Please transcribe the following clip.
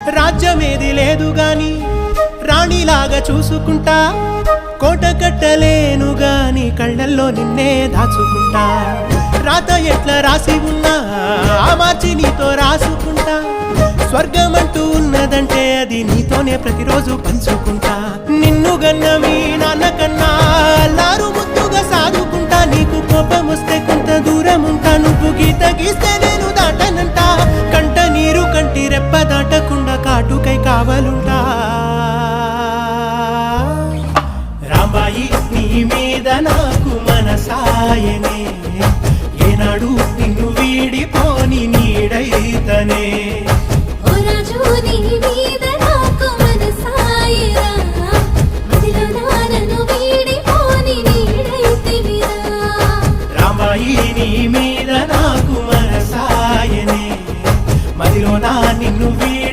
రాజ్యమేది లేదు గాని రాణిలాగా చూసుకుంటా, కోట కట్టలేను గాని కళ్ళల్లో నిన్నే దాచుకుంటా. రాత ఎట్లా రాసి ఉన్నా ఆ మార్చి నీతో రాసుకుంటా. స్వర్గమంటూ ఉన్నదంటే అది నీతోనే ప్రతిరోజు పంచుకుంటా. నిన్ను గన్న మీ నాన్న కన్నా అల్లారు ముద్దుగా సాదుకుంటా. నీకు కోపం వస్తే కొంత దూరం ఉంటా, నువ్వు గీత గీస్తే నేను దాటనంటా. కంట నీరు కంటి రెప్ప దాటకుండా కాటుకై కావలుంటా. రాంబాయి నీ మీద నాకు మనసాయనే, ఏనాడు నిన్ను వీడిపోని నీడైతనే.